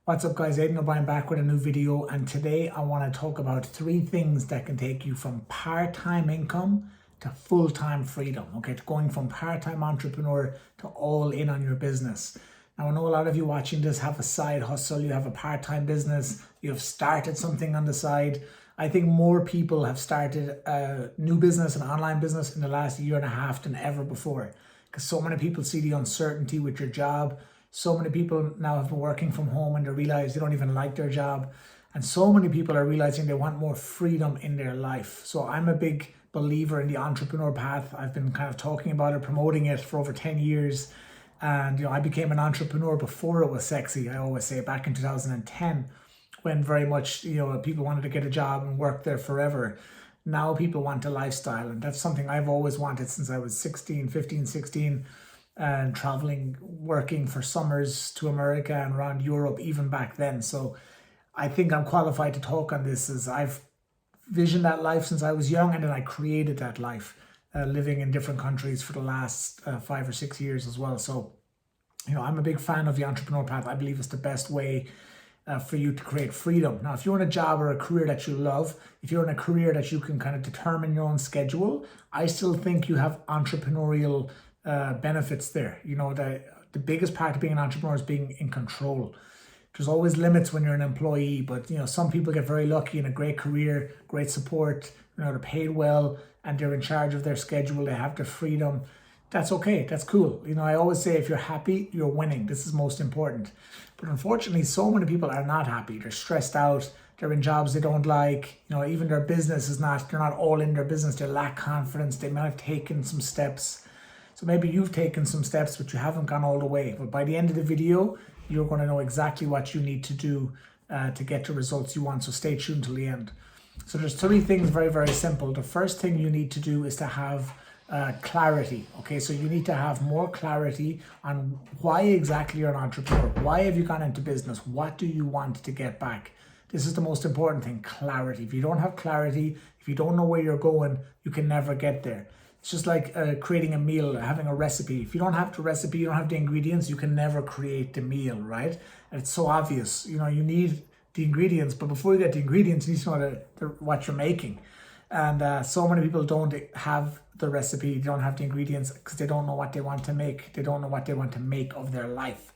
What's up guys, Aidan O'Brien back with a new video, and today I want to talk about 3 things that can take you from part-time income to full-time freedom, okay, to going from part-time entrepreneur to all in on your business. Now I know a lot of you watching this have a side hustle, you have a part-time business, you have started something on the side. I think more people have started a new business, an online business in the last year and a half than ever before, because so many people see the uncertainty with your job. So many people now have been working from home and they realize they don't even like their job. And so many people are realizing they want more freedom in their life. So I'm a big believer in the entrepreneur path. I've been kind of talking about it, promoting it for over 10 years. And I became an entrepreneur before it was sexy. I always say back in 2010, when very much, people wanted to get a job and work there forever. Now people want a lifestyle. And that's something I've always wanted since I was 15, 16. And traveling, working for summers to America and around Europe even back then. So I think I'm qualified to talk on this, as I've visioned that life since I was young, and then I created that life, living in different countries for the last 5 or 6 years as well. So, I'm a big fan of the entrepreneur path. I believe it's the best way for you to create freedom. Now, if you're in a job or a career that you love, if you're in a career that you can kind of determine your own schedule, I still think you have entrepreneurial benefits there. The biggest part of being an entrepreneur is being in control. There's always limits when you're an employee, but some people get very lucky in a great career, great support, they're paid well and they're in charge of their schedule, they have their freedom. That's okay, that's cool. I always say if you're happy, you're winning. This is most important. But unfortunately, so many people are not happy. They're stressed out, they're in jobs they don't like, even their business is not, they're not all in their business, they lack confidence, they might have taken some steps. So maybe you've taken some steps, but you haven't gone all the way. But by the end of the video, you're going to know exactly what you need to do to get the results you want. So stay tuned till the end. So there's 3 things, very, very simple. The first thing you need to do is to have clarity. Okay, so you need to have more clarity on why exactly you're an entrepreneur. Why have you gone into business? What do you want to get back? This is the most important thing, clarity. If you don't have clarity, if you don't know where you're going, you can never get there. It's just like creating a meal, having a recipe. If you don't have the recipe, you don't have the ingredients, you can never create the meal, right? And it's so obvious. You need the ingredients, but before you get the ingredients, you need to know what you're making. And so many people don't have the recipe, they don't have the ingredients because they don't know what they want to make. They don't know what they want to make of their life.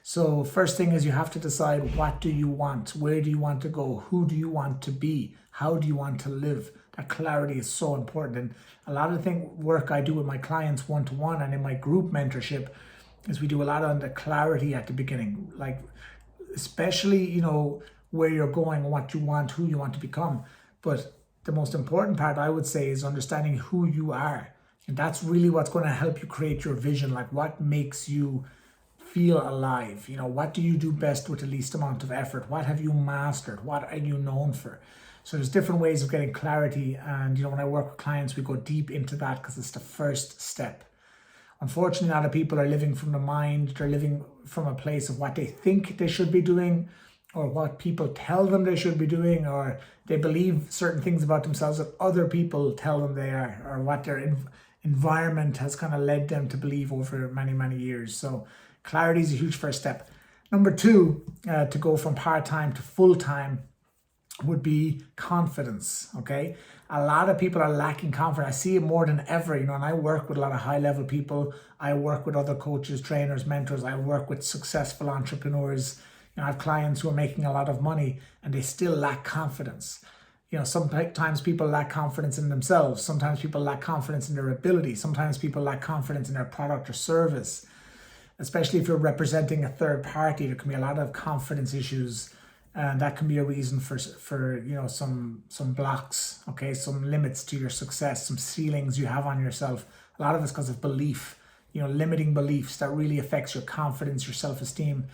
So first thing is you have to decide, what do you want? Where do you want to go? Who do you want to be? How do you want to live? That clarity is so important. And a lot of the work I do with my clients one-to-one and in my group mentorship is we do a lot on the clarity at the beginning, like especially, where you're going, what you want, who you want to become. But the most important part, I would say, is understanding who you are. And that's really what's going to help you create your vision. Like, what makes you feel alive? What do you do best with the least amount of effort? What have you mastered? What are you known for? So there's different ways of getting clarity. And, when I work with clients, we go deep into that because it's the first step. Unfortunately, a lot of people are living from the mind. They're living from a place of what they think they should be doing, or what people tell them they should be doing, or they believe certain things about themselves that other people tell them they are, or what their environment has kind of led them to believe over many, many years. So clarity is a huge first step. Number 2, to go from part-time to full-time would be confidence. Okay, a lot of people are lacking confidence. I see it more than ever, and I work with a lot of high-level people. I work with other coaches, trainers, mentors. I work with successful entrepreneurs. I have clients who are making a lot of money and they still lack confidence. Sometimes people lack confidence in themselves. Sometimes people lack confidence in their ability. Sometimes people lack confidence in their product or service. Especially if you're representing a third party, there can be a lot of confidence issues, and that can be a reason for some blocks, okay, some limits to your success, some ceilings you have on yourself. A lot of it's because of belief, limiting beliefs that really affects your confidence, your self-esteem.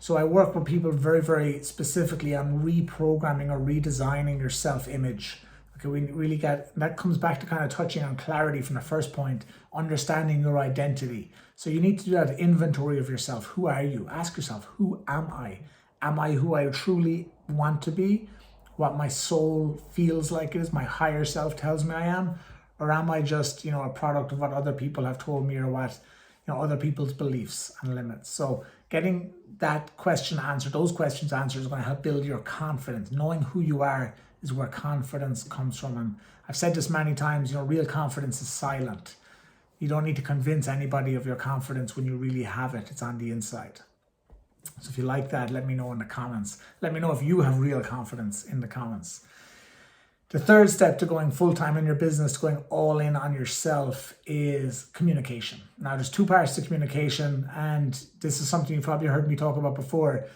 So I work with people very, very specifically on reprogramming or redesigning your self-image. Okay, we really that comes back to kind of touching on clarity from the first point, understanding your identity. So you need to do that inventory of yourself. Who are you? Ask yourself, who am I? Am I who I truly want to be? What my soul feels like it is, my higher self tells me I am? Or am I just, a product of what other people have told me, or what, other people's beliefs and limits? So Getting that question answered, those questions answered, is going to help build your confidence. Knowing who you are is where confidence comes from. And I've said this many times, real confidence is silent. You don't need to convince anybody of your confidence when you really have it. It's on the inside. So if you like that, let me know in the comments. Let me know if you have real confidence in the comments. The third step to going full-time in your business, to going all in on yourself, is communication. Now, there's two parts to communication, and this is something you've probably heard me talk about before.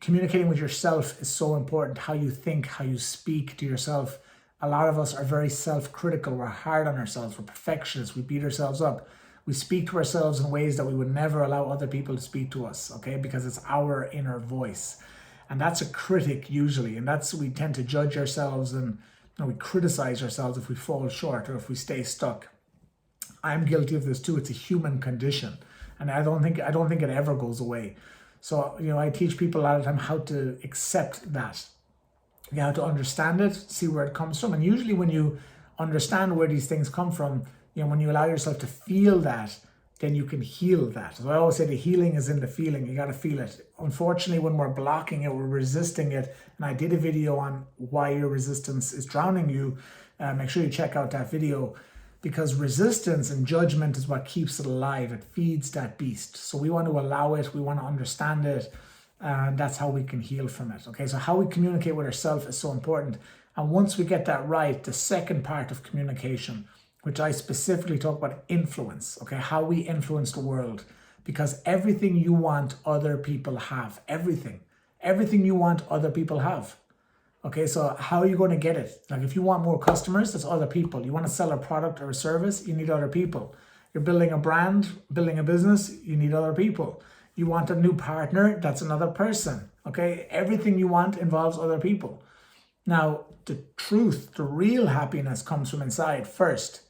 Communicating with yourself is so important. How you think, how you speak to yourself. A lot of us are very self-critical. We're hard on ourselves. We're perfectionists. We beat ourselves up. We speak to ourselves in ways that we would never allow other people to speak to us, okay? Because it's our inner voice. And that's a critic usually. And we tend to judge ourselves, and we criticize ourselves if we fall short or if we stay stuck. I'm guilty of this too. It's a human condition. And I don't think it ever goes away. So, I teach people a lot of the time how to accept that. You have to understand it, see where it comes from. And usually when you understand where these things come from, when you allow yourself to feel that, then you can heal that. So I always say the healing is in the feeling. You got to feel it. Unfortunately, when we're blocking it, we're resisting it. And I did a video on why your resistance is drowning you. Make sure you check out that video, because resistance and judgment is what keeps it alive. It feeds that beast. So we want to allow it. We want to understand it. And that's how we can heal from it. Okay, so how we communicate with ourselves is so important. And once we get that right, the second part of communication, which I specifically talk about, influence, okay, how we influence the world. Because everything you want, other people have. Everything you want, other people have. Okay, so how are you going to get it? Like, if you want more customers, that's other people. You want to sell a product or a service, you need other people. You're building a brand, building a business, you need other people. You want a new partner, that's another person, okay? Everything you want involves other people. Now, the truth, the real happiness comes from inside first.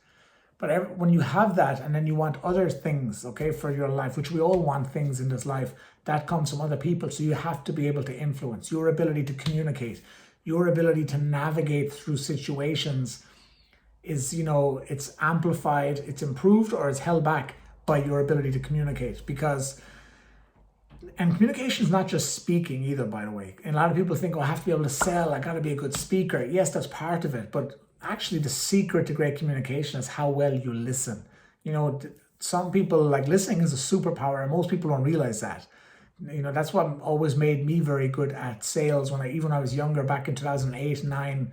But when you have that and then you want other things, okay, for your life, which we all want things in this life, that comes from other people. So you have to be able to influence. Your ability to communicate, your ability to navigate through situations is, it's amplified, it's improved, or it's held back by your ability to communicate. And communication is not just speaking either, by the way. And a lot of people think, I have to be able to sell, I got to be a good speaker. Yes, that's part of it. But actually, the secret to great communication is how well you listen. Some people, like, listening is a superpower, and most people don't realize that. That's what always made me very good at sales. Even when I was younger, back in 2008, 9,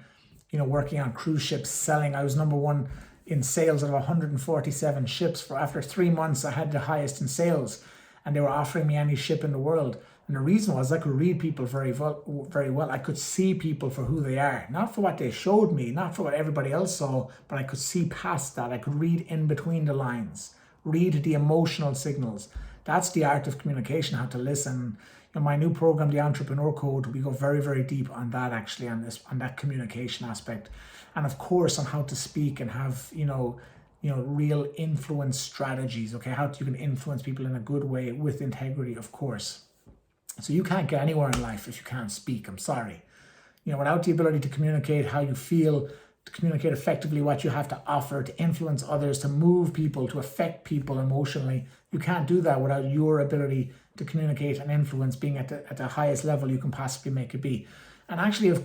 working on cruise ships, selling, I was number one in sales out of 147 ships. After 3 months, I had the highest in sales. And they were offering me any ship in the world. And the reason was I could read people very well. I could see people for who they are. Not for what they showed me, not for what everybody else saw, but I could see past that. I could read in between the lines, read the emotional signals. That's the art of communication, how to listen. In my new program, The Entrepreneur Code, we go very, very deep on that, actually, on that communication aspect. And of course, on how to speak and have, real influence strategies, okay? How you can influence people in a good way with integrity, of course. So you can't get anywhere in life if you can't speak. I'm sorry. Without the ability to communicate how you feel, to communicate effectively what you have to offer, to influence others, to move people, to affect people emotionally, you can't do that without your ability to communicate and influence being at the highest level you can possibly make it be. And actually, of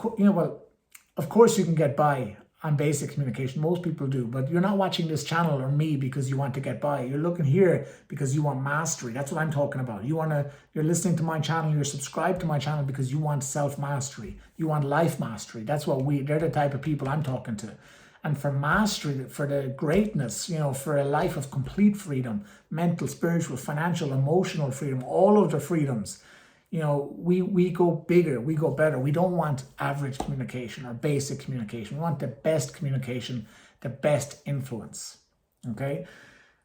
course you can get by on basic communication. Most people do, but you're not watching this channel or me because you want to get by. You're looking here because you want mastery. That's what I'm talking about. You're listening to my channel, you're subscribed to my channel because you want self-mastery. You want life mastery. They're the type of people I'm talking to. And for mastery, for the greatness, for a life of complete freedom, mental, spiritual, financial, emotional freedom, all of the freedoms, we go bigger, we go better. We don't want average communication or basic communication. We want the best communication, the best influence. Okay?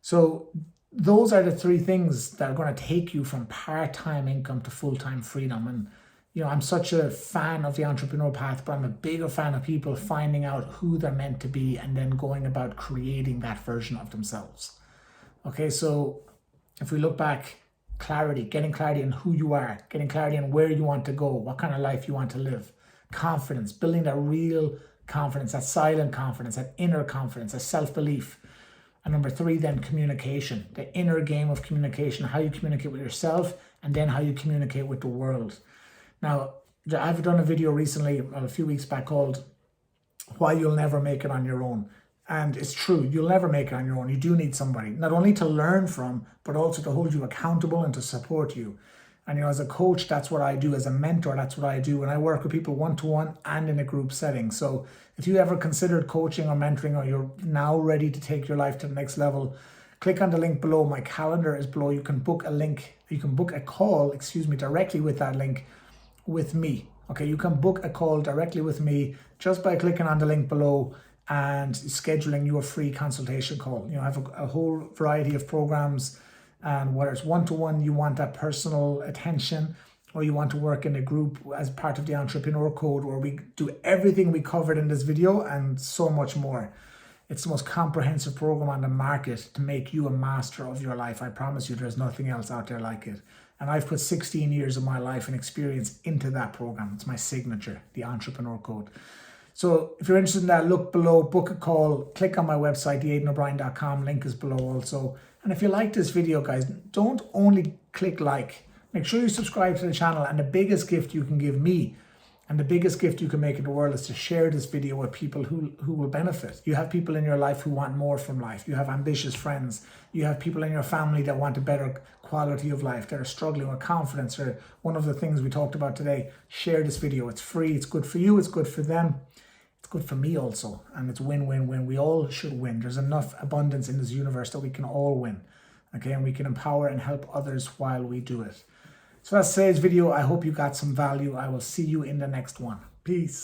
So those are the three things that are going to take you from part-time income to full-time freedom. And, I'm such a fan of the entrepreneur path, but I'm a bigger fan of people finding out who they're meant to be and then going about creating that version of themselves. Okay? So if we look back, getting clarity on who you are, getting clarity on where you want to go, what kind of life you want to live, confidence, building that real confidence, that silent confidence, that inner confidence, that self-belief. And number 3, then communication, the inner game of communication, how you communicate with yourself and then how you communicate with the world. Now, I've done a video recently, a few weeks back, called Why You'll Never Make It on Your Own. And it's true, you'll never make it on your own. You do need somebody, not only to learn from, but also to hold you accountable and to support you. And as a coach, that's what I do. As a mentor, that's what I do. And I work with people one-to-one and in a group setting. So if you ever considered coaching or mentoring, or you're now ready to take your life to the next level, click on the link below. My calendar is below. You can book a call, directly with that link with me. Okay, you can book a call directly with me just by clicking on the link below and scheduling your free consultation call. I have a whole variety of programs, and whether it's one-to-one, you want that personal attention, or you want to work in a group as part of the Entrepreneur Code, where we do everything we covered in this video and so much more. It's the most comprehensive program on the market to make you a master of your life. I promise you, there's nothing else out there like it. And I've put 16 years of my life and experience into that program. It's my signature, the Entrepreneur Code. So if you're interested in that, look below, book a call, click on my website, theaidenobrien.com, link is below also. And if you like this video, guys, don't only click like, make sure you subscribe to the channel. And the biggest gift you can give me, and the biggest gift you can make in the world, is to share this video with people who will benefit. You have people in your life who want more from life. You have ambitious friends. You have people in your family that want a better quality of life, that are struggling with confidence, or one of the things we talked about today. Share this video. It's free. It's good for you. It's good for them. It's good for me also. And it's win-win-win. We all should win. There's enough abundance in this universe that we can all win. Okay, and we can empower and help others while we do it. So that's today's video. I hope you got some value. I will see you in the next one. Peace.